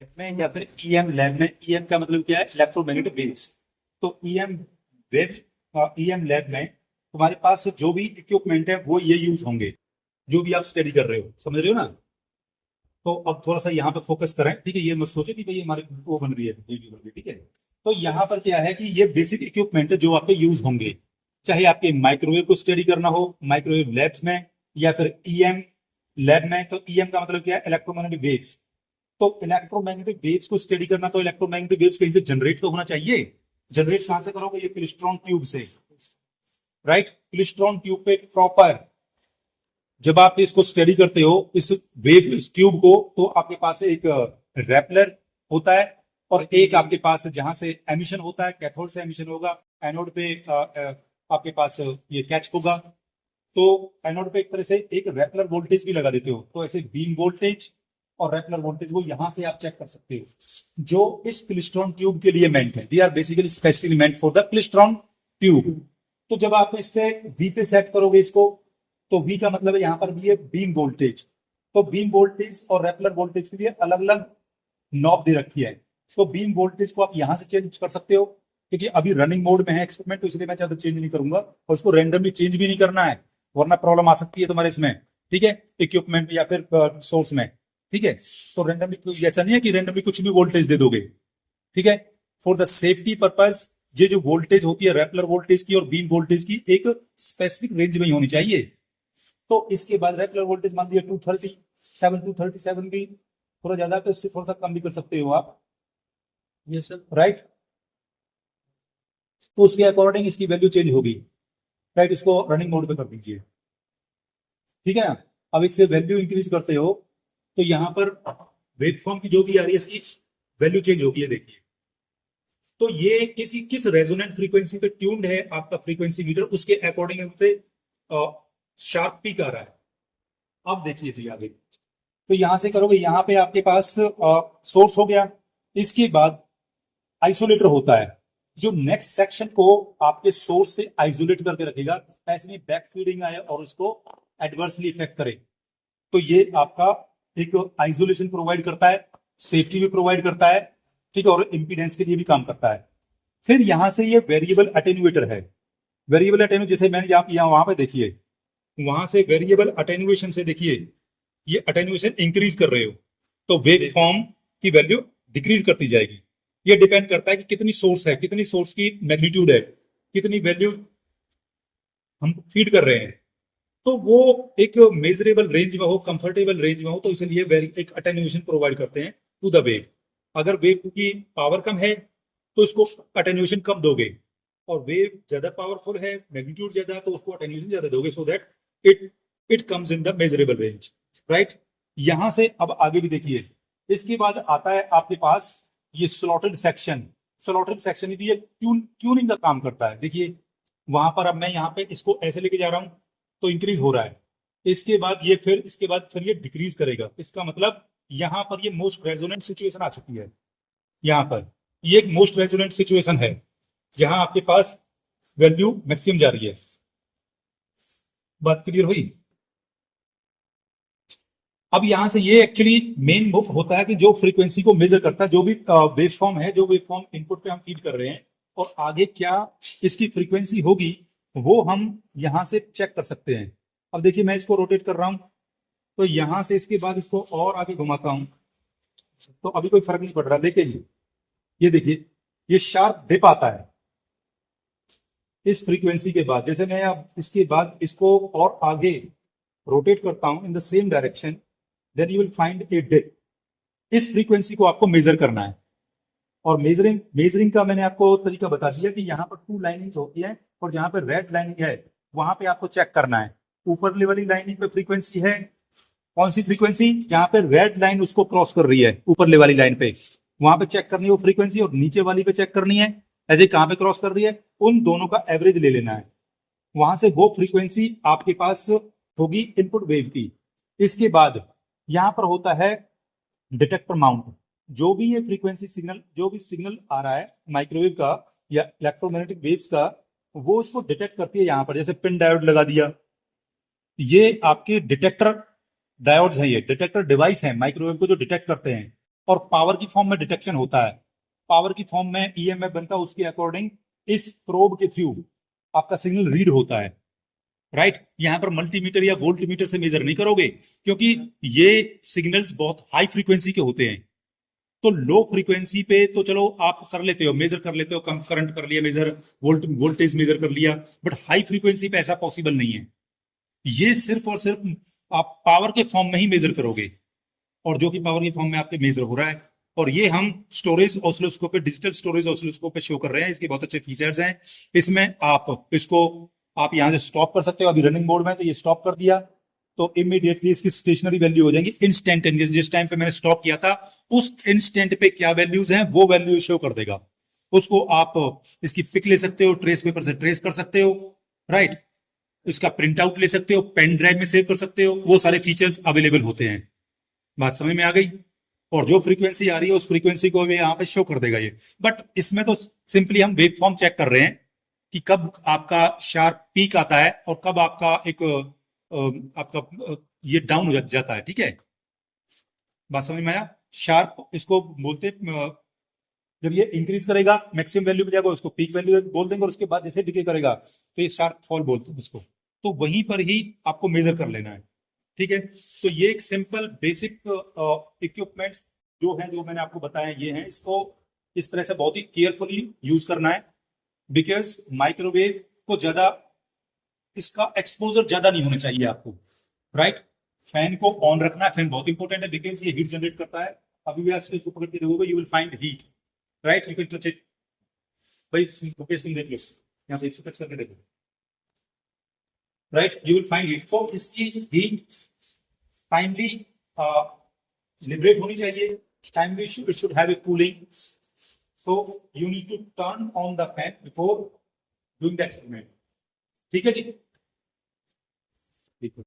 में या फिर ईएम लैब में। ईएम का मतलब क्या है? Electromagnetic waves. तो ईएम वेव, ईएम लैब में तुम्हारे पास जो भी इक्विपमेंट है वो ये यूज होंगे, जो भी आप स्टडी कर रहे हो, समझ रहे हो ना। तो अब थोड़ा सा यहाँ पे फोकस करें, ठीक है। ये मत सोचो कि भाई हमारे वो बन रही है, वीडियो बन रही है, ठीक है। तो यहाँ पर क्या है कि ये बेसिक इक्विपमेंट है जो आपके यूज होंगे, चाहे आपके माइक्रोवेव को स्टडी करना हो माइक्रोवेव लैब्स में, या फिर ईएम लैब में। तो ईएम का मतलब क्या है? Electromagnetic waves. तो इलेक्ट्रोमैग्नेटिक वेव्स को स्टडी करना, तो इलेक्ट्रोमैग्नेटिक वेव्स कहीं से जनरेट तो होना चाहिए। जनरेट कहां से करोगे? ये क्लिस्ट्रॉन ट्यूब से, राइट। क्लिस्ट्रॉन ट्यूब पे प्रॉपर जब आप इसको स्टडी करते हो, इस वेव, इस ट्यूब को, तो आपके पास एक रेपलर होता है, और एक आपके पास जहां से एमिशन होता है, कैथोड से एमिशन होगा, एनोड पे आपके पास ये कैच होगा। तो एनोड पे एक तरह से एक रेपलर वोल्टेज भी लगा देते हो, तो ऐसे बीम वोल्टेज और रेपलर वोल्टेज वो यहां से आप चेक कर सकते हो, जो इस क्लिस्ट्रॉन ट्यूब के लिए मेंट है। They are basically specifically meant for the klystron tube. तो जब आप इस पे वी पे सेट करोगे इसको, तो वी का मतलब है यहाँ पर भी है बीम वोल्टेज। तो बीम वोल्टेज और रेपलर वोल्टेज के लिए अलग अलग नॉब दे रखी है। इसको बीम वोल्टेज को आप यहां से चेंज कर सकते हो, क्योंकि अभी रनिंग मोड में है एक्सपेरिमेंट, तो इसलिए मैं ज्यादा चेंज नहीं करूंगा, और इसको रैंडमली चेंज भी नहीं करना है, वरना प्रॉब्लम आ सकती है तुम्हारे इसमें, ठीक है, इक्विपमेंट या फिर सोर्स में, ठीक है। तो रैंडमली ऐसा नहीं है कि रैंडमली कुछ भी वोल्टेज दे दोगे, ठीक है। फॉर द सेफ्टी पर्पज ये जो वोल्टेज होती है रेपलर वोल्टेज की और बीम वोल्टेज की, एक स्पेसिफिक रेंज में ही होनी चाहिए। तो इसके बाद रेगुलर वोल्टेज मान लिया 237, 237 भी थोड़ा ज्यादा, तो इससे थोड़ा सा कम भी कर सकते हो आप, ये सब, राइट। तो उसके अकॉर्डिंग इसकी वैल्यू चेंज होगी, राइट। इसको रनिंग मोड पे कर दीजिए, ठीक है ना। अब इससे वैल्यू इंक्रीज करते हो, तो यहां पर वेवफॉर्म की जो भी आ रही है इसकी वैल्यू चेंज होगी, है देखिए। तो ये किस रेजोनेंट फ्रीक्वेंसी पे ट्यून्ड है आपका फ्रीक्वेंसी मीटर, उसके अकॉर्डिंग शार्प पीक आ रहा है। अब देखिए जी आगे, तो यहां से करोगे, यहां पे आपके पास सोर्स हो गया। इसके बाद आइसोलेटर होता है, जो नेक्स्ट सेक्शन को आपके सोर्स से आइसोलेट करके रखेगा, ऐसे नहीं बैक फीडिंग आए और उसको एडवर्सली इफेक्ट करे। तो ये आपका एक आइसोलेशन प्रोवाइड करता है, सेफ्टी भी प्रोवाइड करता है, ठीक है, और इंपीडेंस के लिए भी काम करता है। फिर यहां से ये वेरिएबल अटेन्यूएटर है। वेरिएबल अटेन्यू, जैसे मैंने आप यहाँ वहां पे देखिए, वहां से वेरिएबल अटेन्युएशन से देखिए, ये अटेन्युएशन इंक्रीज कर रहे हो, तो वेव फॉर्म की वैल्यू डिक्रीज करती जाएगी। ये डिपेंड करता है कि कितनी सोर्स है, कितनी सोर्स की मैग्नीट्यूड है, कितनी वैल्यू हम फीड कर रहे हैं। तो वो एक मेजरेबल रेंज में हो, कंफर्टेबल रेंज में हो, तो इसलिए एक अटेन्युएशन प्रोवाइड करते हैं टू द वेव। अगर वेव की पावर कम है तो इसको अटेन्युएशन कम दोगे, और वेव ज्यादा पावरफुल है, मैग्नीट्यूड ज्यादा, तो उसको अटेन्युएशन ज्यादा दोगे, so that it it comes in the measurable range, right. यहां से अब आगे भी देखिए, इसके बाद आता है आपके पास ये स्लॉटेड सेक्शन। स्लॉटेड सेक्शन भी ये ट्यूनिंग का काम करता है। देखिए वहां पर अब मैं यहाँ पे इसको ऐसे लेके जा रहा हूं, तो इंक्रीज हो रहा है। इसके बाद फिर ये डिक्रीज करेगा। इसका मतलब यहाँ पर ये मोस्ट रेजोनेंट सिचुएशन आ चुकी है। यहाँ पर ये एक मोस्ट रेजोनेंट सिचुएशन है, जहां आपके पास वैल्यू मैक्सिमम जा रही है। बात क्लियर हुई? अब यहां से ये एक्चुअली मेन होता है कि जो फ्रीक्वेंसी को मेजर करता है, जो भी वेव फॉर्म है, जो वेव फॉर्म इनपुट पे हम फीड कर रहे हैं, और आगे क्या इसकी फ्रीक्वेंसी होगी, वो हम यहां से चेक कर सकते हैं। अब देखिए मैं इसको रोटेट कर रहा हूं, तो यहां से इसके बाद इसको और आगे घुमाता हूं, तो अभी कोई फर्क नहीं पड़ रहा, लेकिन ये देखिए ये शार्प डिप आता है इस फ्रीक्वेंसी के बाद। जैसे मैं अब इसके बाद इसको और आगे रोटेट करता हूं in the same direction, then you will find a dip. इस फ्रीक्वेंसी को आपको मेजर करना है, और मेजरिंग मेजरिंग का मैंने आपको तरीका बता दिया कि यहाँ पर 2 लाइनिंग्स होती है, और जहां पर रेड लाइनिंग है वहां पे आपको चेक करना है। ऊपर वाली लाइनिंग पे फ्रीक्वेंसी है, कौन सी फ्रीक्वेंसी? जहां पे रेड लाइन उसको क्रॉस कर रही है, ऊपर वाली लाइन पे, वहां पे चेक करनी है वो फ्रीक्वेंसी, और नीचे वाली पे चेक करनी है, ऐसे कहां पे क्रॉस कर रही है, उन दोनों का एवरेज ले लेना है। वहां से वो फ्रीक्वेंसी आपके पास होगी इनपुट वेव की। इसके बाद यहां पर होता है डिटेक्टर माउंट। जो भी ये फ्रीक्वेंसी सिग्नल, जो भी सिग्नल आ रहा है माइक्रोवेव का या इलेक्ट्रोमैग्नेटिक वेव्स का, वो उसको डिटेक्ट करती है। यहां पर जैसे पिन डायोड लगा दिया, ये आपके डिटेक्टर डायोड्स हैं, ये डिटेक्टर डिवाइस है माइक्रोवेव को जो डिटेक्ट करते हैं, और पावर की फॉर्म में डिटेक्शन होता है। पावर की फॉर्म में ईएमएफ बनता है, उसके अकॉर्डिंग इस प्रोब के थ्रू आपका सिग्नल रीड होता है, राइट। यहां पर मल्टीमीटर या वोल्टमीटर से मेजर नहीं करोगे, क्योंकि ये सिग्नल्स बहुत हाई फ्रीक्वेंसी के होते हैं। तो लो फ्रीक्वेंसी पे तो चलो आप कर लेते हो, मेजर कर लेते हो, कम करंट कर लिया मेजर, वोल्टेज मेजर कर लिया, बट हाई फ्रीक्वेंसी पे ऐसा पॉसिबल नहीं है। ये सिर्फ और सिर्फ आप पावर के फॉर्म में ही मेजर करोगे, और जो कि पावर के फॉर्म में आपके मेजर हो रहा है। और ये हम स्टोरेज ऑसिलोस्कोप पे, डिजिटल स्टोरेज ऑसिलोस्कोप पे शो कर रहे हैं। इसके बहुत अच्छे फीचर्स हैं। इसमें आप इसको आप यहां से स्टॉप कर सकते हो। अभी रनिंग मोड में तो ये स्टॉप कर दिया तो इमीडिएटली इसकी स्टेशनरी वैल्यू हो जाएंगी इंस्टेंटेनियस। जिस टाइम पे मैंने स्टॉप किया था उस इंस्टेंट पे क्या वैल्यूज हैं वो वैल्यू शो कर देगा। उसको आप इसकी पिक ले सकते हो, ट्रेस पेपर से ट्रेस कर सकते हो, राइट। इसका प्रिंट आउट ले सकते हो, पेन ड्राइव में सेव कर सकते हो, वो सारे फीचर्स अवेलेबल होते हैं। बात समझ में आ गई। और जो फ्रीक्वेंसी आ रही है उस फ्रीक्वेंसी को भी यहाँ पे शो कर देगा ये। बट इसमें तो सिंपली हम वेव फॉर्म चेक कर रहे हैं कि कब आपका शार्प पीक आता है और कब आपका एक आपका ये डाउन हो जाता है, ठीक है। बात समझ में आया। शार्प इसको बोलते जब ये इंक्रीज करेगा मैक्सिमम वैल्यू पे जाएगा उसको पीक वैल्यू बोल देंगे, और उसके बाद जैसे डिके करेगा तो ये शार्प फॉल बोलते हैं उसको। तो वहीं पर ही आपको मेजर कर लेना है, ठीक है। तो ये एक सिंपल बेसिक इक्विपमेंट्स जो है, जो मैंने आपको बताया ये है। इसको इस तरह से बहुत ही केयरफुली यूज करना है, बिकॉज माइक्रोवेव को ज्यादा इसका एक्सपोजर ज्यादा नहीं होना चाहिए आपको, राइट। फैन को ऑन रखना है। फैन बहुत इंपॉर्टेंट है बिकॉज ये हीट जनरेट करता है। अभी भी आप इसको पकड़ के देखोगे you will find heat, right. You can touch it. भाई मुकेश तुम देख लो, यहाँ पे इसको टच करके देखो, right. You will find heat. तो इसकी हीट टाइमली लिबरेट होनी चाहिए, timely it should have a cooling. So you need to turn on the fan before doing the experiment, ठीक है जी। ठीक है।